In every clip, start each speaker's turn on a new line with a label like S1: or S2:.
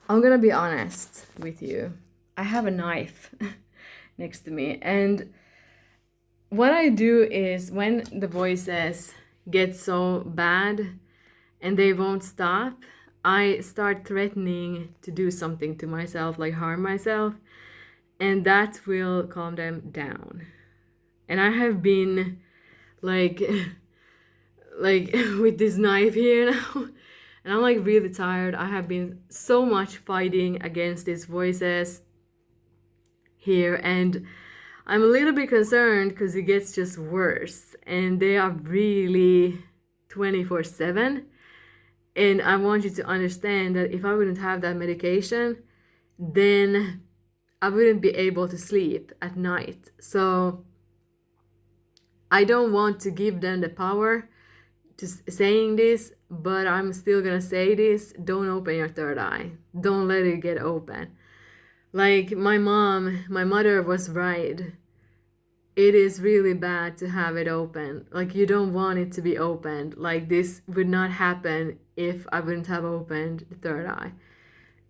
S1: I'm gonna be honest with you. I have a knife next to me, and what I do is when the voices get so bad and they won't stop, I start threatening to do something to myself, like harm myself, and that will calm them down. And I have been like like with this knife here now. And I'm like really tired. I have been so much fighting against these voices here, and I'm a little bit concerned because it gets just worse and they are really 24/7. And I want you to understand that if I wouldn't have that medication, then I wouldn't be able to sleep at night. So I don't want to give them the power to saying this, but I'm still gonna say this. Don't open your third eye. Don't let it get open. Like my mother was right. It is really bad to have it open. Like you don't want it to be opened. Like this would not happen if I wouldn't have opened the third eye.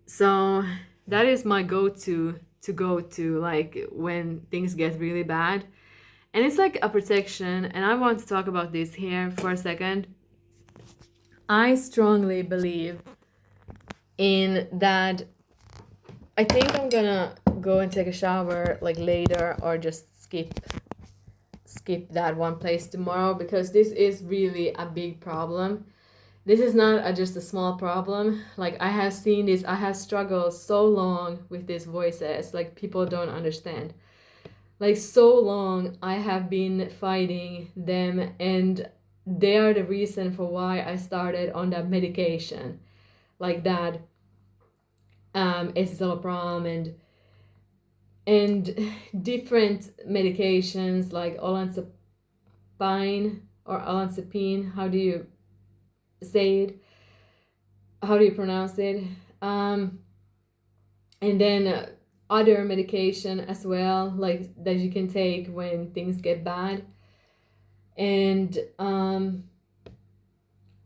S1: So that is my go to like when things get really bad. And it's like a protection, and I want to talk about this here for a second. I strongly believe in that. I think I'm gonna go and take a shower like later or just skip that one place tomorrow because this is really a big problem. This is not just a small problem. Like I have seen this, I have struggled so long with these voices. Like people don't understand. Like so long I have been fighting them, and they are the reason for why I started on that medication. Like that escitalopram and different medications like olanzapine or olanzapine. How do you say it? How do you pronounce it? Um, and then other medication as well, like that you can take when things get bad. And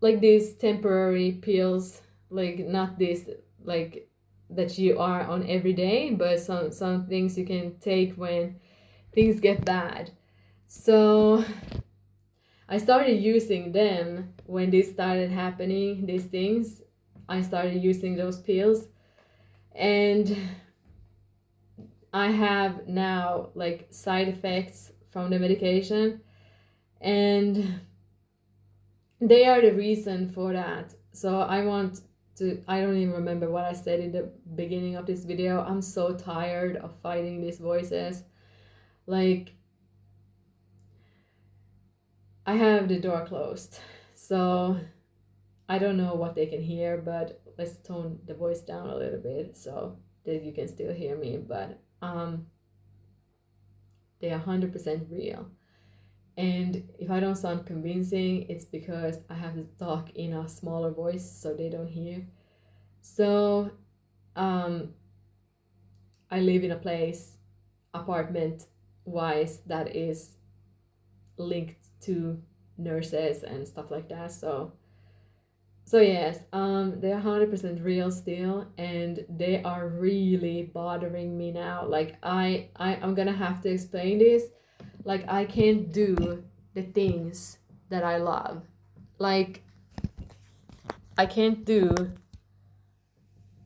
S1: like these temporary pills, like not this like that you are on every day, but some things you can take when things get bad. So I started using them when this started happening, these things. I started using those pills, and I have now like side effects from the medication, and they are the reason for that. So I don't even remember what I said in the beginning of this video. I'm so tired of fighting these voices. Like, I have the door closed, so I don't know what they can hear, but let's tone the voice down a little bit so that you can still hear me. But they are 100% real. And if I don't sound convincing, it's because I have to talk in a smaller voice so they don't hear. So I live in a place, apartment wise, that is linked to nurses and stuff like that. So yes, they're 100% real still, and they are really bothering me now. Like I'm gonna have to explain this. Like I can't do the things that I love. Like I can't do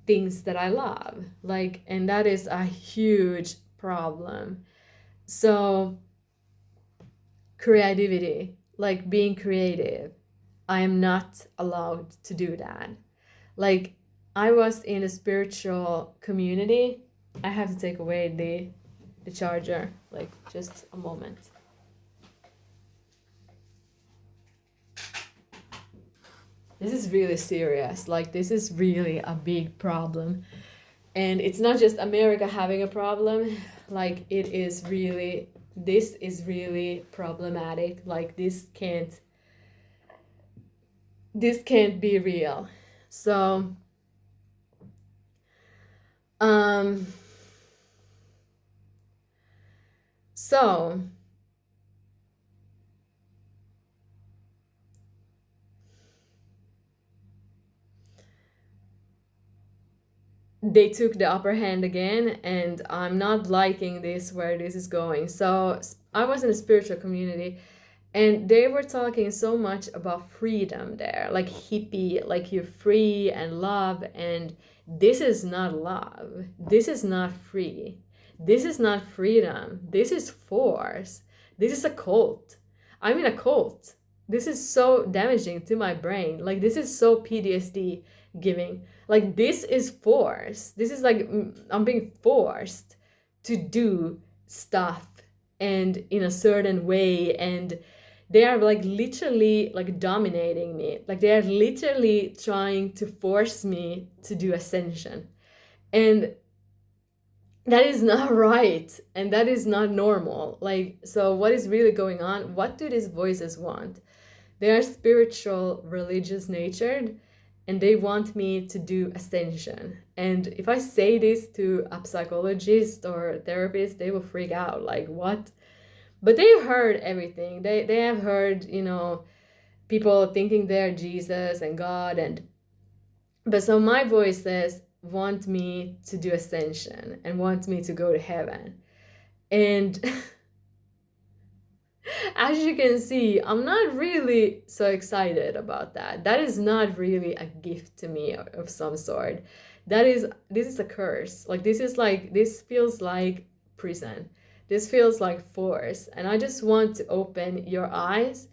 S1: things that I love. Like, and that is a huge problem. So creativity, like being creative, I am not allowed to do that. Like I was in a spiritual community. I have to take away the charger. Like just a moment. This is really serious. Like this is really a big problem. And it's not just America having a problem. Like this is really problematic. Like this can't be real. So um so they took the upper hand again, and I'm not liking this, where this is going. So I was in a spiritual community, and they were talking so much about freedom there, like hippie, like you're free and love. And this is not love. This is not free. This is not freedom. This is force. This is a cult. I'm in a cult. This is so damaging to my brain. Like, this is so PTSD giving. Like, this is force. This is like I'm being forced to do stuff and in a certain way, and they are like literally like dominating me. Like, they are literally trying to force me to do ascension, and that is not right, and that is not normal. Like, so what is really going on? What do these voices want? They are spiritual, religious natured, and they want me to do ascension. And if I say this to a psychologist or therapist, they will freak out. Like, what? But they've heard everything. They have heard, people thinking they're Jesus and God. But so my voices want me to do ascension and want me to go to heaven. And as you can see, I'm not really so excited about that. That is not really a gift to me of some sort. This is a curse. Like, this feels like prison. This feels like force. And I just want to open your eyes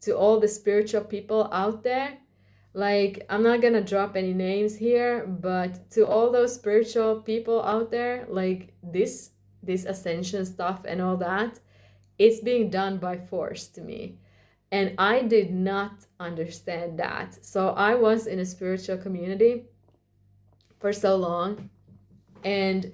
S1: to all the spiritual people out there. Like, I'm not gonna drop any names here, but to all those spiritual people out there, like this ascension stuff and all that, it's being done by force to me. And I did not understand that. So I was in a spiritual community for so long, and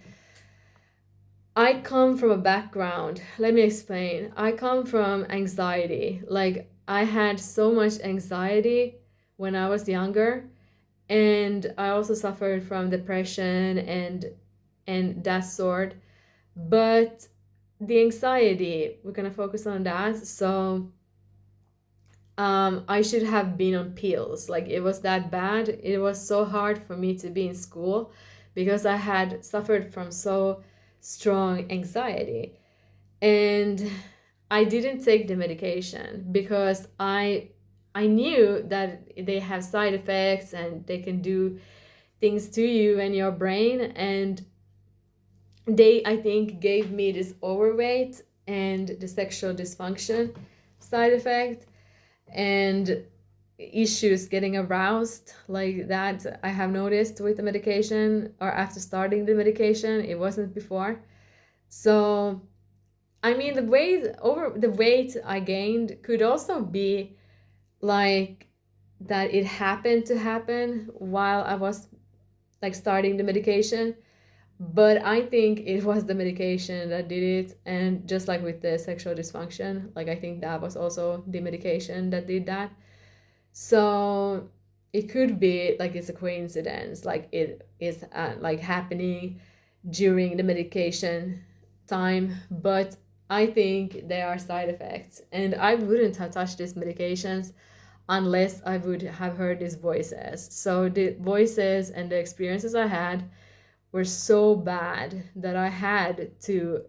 S1: I come from a background. Let me explain. I come from anxiety. Like, I had so much anxiety when I was younger, and I also suffered from depression and that sort. But the anxiety, we're gonna focus on that. So I should have been on pills. Like, it was that bad. It was so hard for me to be in school because I had suffered from so strong anxiety. And I didn't take the medication because I knew that they have side effects and they can do things to you and your brain. And they, I think, gave me this overweight and the sexual dysfunction side effect and issues getting aroused, like that I have noticed with the medication, or after starting the medication. It wasn't before. So I mean, the weight I gained could also be like that it happened to happen while I was like starting the medication. But I think it was the medication that did it. And just like with the sexual dysfunction, like I think that was also the medication that did that. So it could be like it's a coincidence, like it is like happening during the medication time. But I think there are side effects, and I wouldn't have touched these medications unless I would have heard these voices. So the voices and the experiences I had were so bad that I had to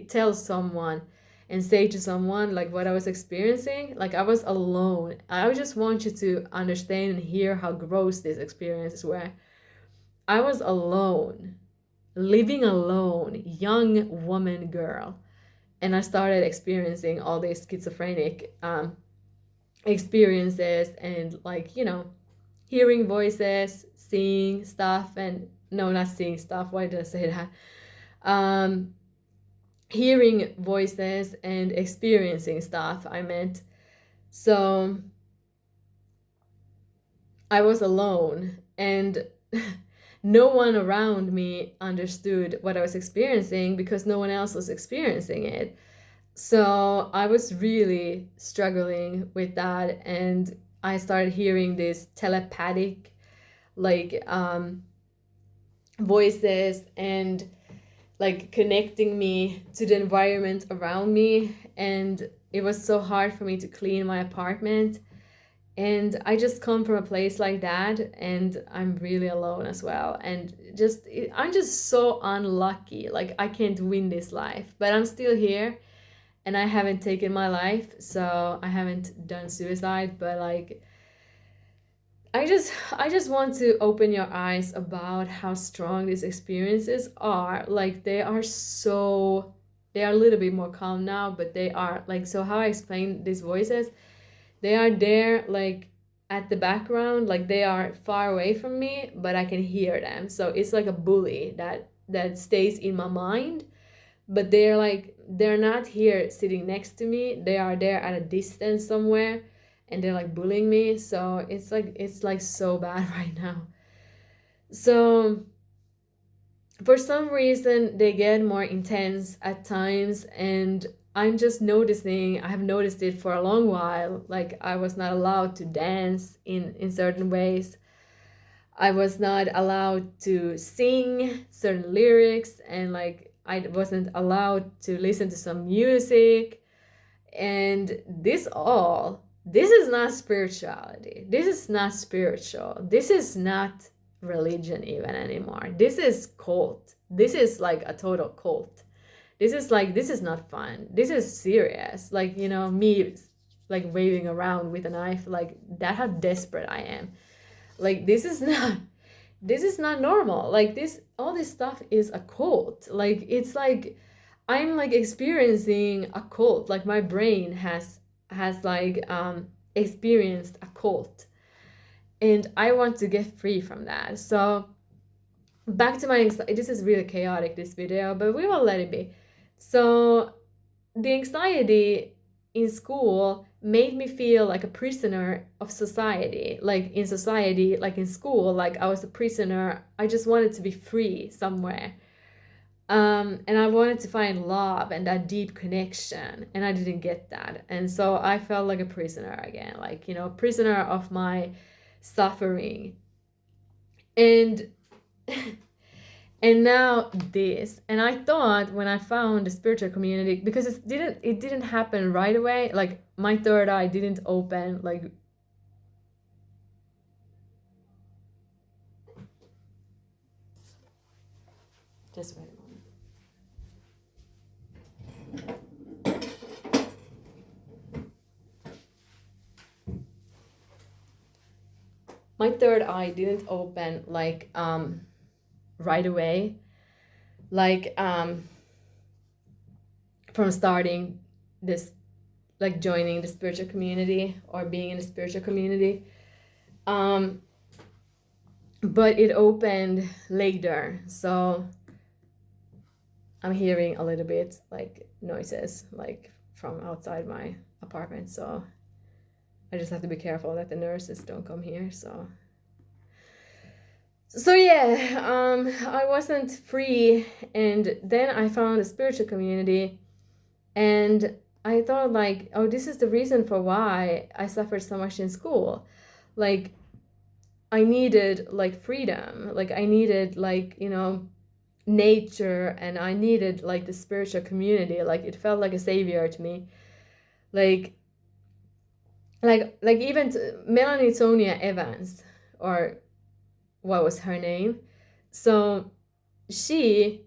S1: tell someone and say to someone like what I was experiencing. Like, I was alone. I just want you to understand and hear how gross these experiences were. I was alone, living alone, young woman girl. And I started experiencing all these schizophrenic experiences, and like, hearing voices, seeing stuff, and no, not seeing stuff. Why did I say that? Hearing voices and experiencing stuff, I meant. So I was alone, and no one around me understood what I was experiencing because no one else was experiencing it. So I was really struggling with that, and I started hearing this telepathic, like, voices, and like connecting me to the environment around me. And it was so hard for me to clean my apartment. And I just come from a place like that, and I'm really alone as well. And I'm just so unlucky. Like, I can't win this life, but I'm still here, and I haven't taken my life, so I haven't done suicide, but like, I just want to open your eyes about how strong these experiences are. Like, they are a little bit more calm now, but they are like, so how I explain these voices, they are there, like, at the background, like they are far away from me, but I can hear them. So it's like a bully that stays in my mind, but they're not here sitting next to me. They are there at a distance somewhere, and they're like bullying me. So it's like so bad right now. So for some reason they get more intense at times, and I have noticed it for a long while. Like, I was not allowed to dance in certain ways. I was not allowed to sing certain lyrics, and like, I wasn't allowed to listen to some music. And this is not spirituality. This is not spiritual. This is not religion even anymore. This is cult. This is like a total cult. This is not fun. This is serious. Like, me like waving around with a knife, like that, how desperate I am. Like, this is not normal. Like, all this stuff is a cult. Like, it's like I'm like experiencing a cult. Like, my brain has like experienced a cult, and I want to get free from that. So back to my anxiety. This is really chaotic, this video, but we will let it be. So the anxiety in school made me feel like a prisoner of society. Like, in society, like in school, like I was a prisoner. I just wanted to be free somewhere. And I wanted to find love and that deep connection, and I didn't get that. And so I felt like a prisoner again, like, prisoner of my suffering. And and now this. And I thought, when I found the spiritual community, because it didn't happen right away. Like, my third eye didn't open, like, just wait a moment. My third eye didn't open, like, right away, like, from starting this, like joining the spiritual community or being in the spiritual community. But it opened later. So I'm hearing a little bit like noises, like from outside my apartment. So I just have to be careful that the nurses don't come here. So yeah, I wasn't free, and then I found a spiritual community, and I thought, like, oh, this is the reason for why I suffered so much in school. Like, I needed like freedom, like I needed, like, nature, and I needed like the spiritual community. Like, it felt like a savior to me. Like even Melanie Tonia Evans, or what was her name? So she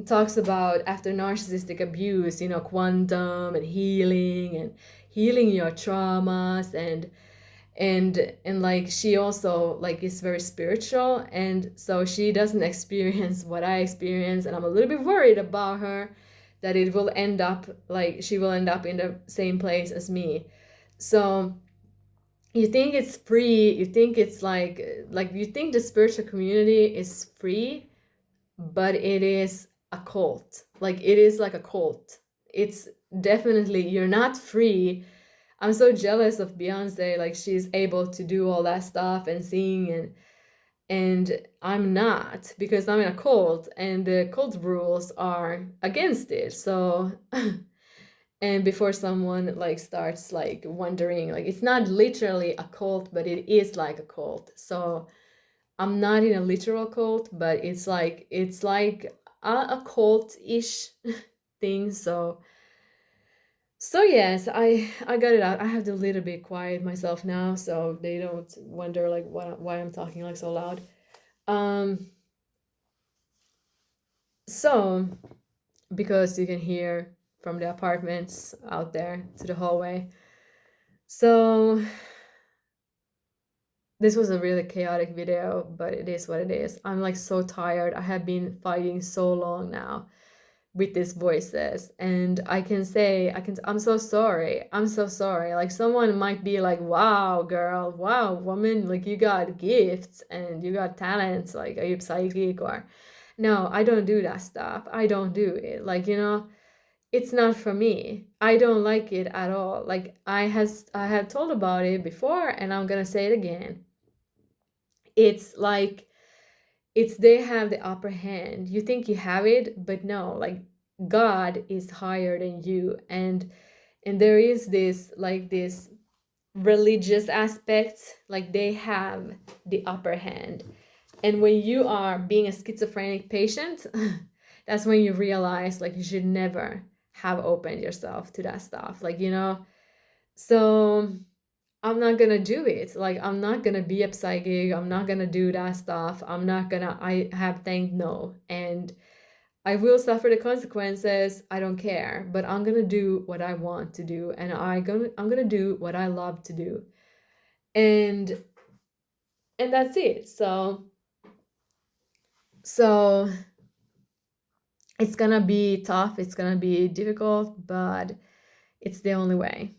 S1: talks about, after narcissistic abuse, quantum and healing your traumas, and like, she also like is very spiritual, and so she doesn't experience what I experience, and I'm a little bit worried about her, that it will end up like she will end up in the same place as me. So you think it's free, you think it's like you think the spiritual community is free, but it is a cult. Like, it is like a cult. It's definitely, you're not free. I'm so jealous of Beyonce. Like, she's able to do all that stuff and sing, and I'm not, because I'm in a cult, and the cult rules are against it. So and before someone like starts like wondering, like, it's not literally a cult, but it is like a cult. So I'm not in a literal cult, but it's like a cult-ish thing. So So yes, I got it out. I have to a little bit quiet myself now, so they don't wonder like why I'm talking like so loud. Um, so because you can hear from the apartments out there to the hallway. So this was a really chaotic video, but it is what it is. I'm like so tired. I have been fighting so long now with these voices, and I'm so sorry. I'm so sorry. Like someone might be like, "Wow, girl, wow, woman, like you got gifts and you got talents. Like are you psychic or?" No, I don't do that stuff. I don't do it. Like, it's not for me. I don't like it at all. Like I had told about it before and I'm going to say it again. It's like it's they have the upper hand. You think you have it, but no, like God is higher than you, and there is this religious aspect, like they have the upper hand. And when you are being a schizophrenic patient, that's when you realize like you should never have opened yourself to that stuff. Like, so I'm not gonna do it. Like I'm not gonna be a psychic. I'm not gonna do that stuff. I have thanked no. And I will suffer the consequences. I don't care. But I'm gonna do what I want to do. And I'm gonna do what I love to do. And that's it. So it's gonna be tough, it's gonna be difficult, but it's the only way.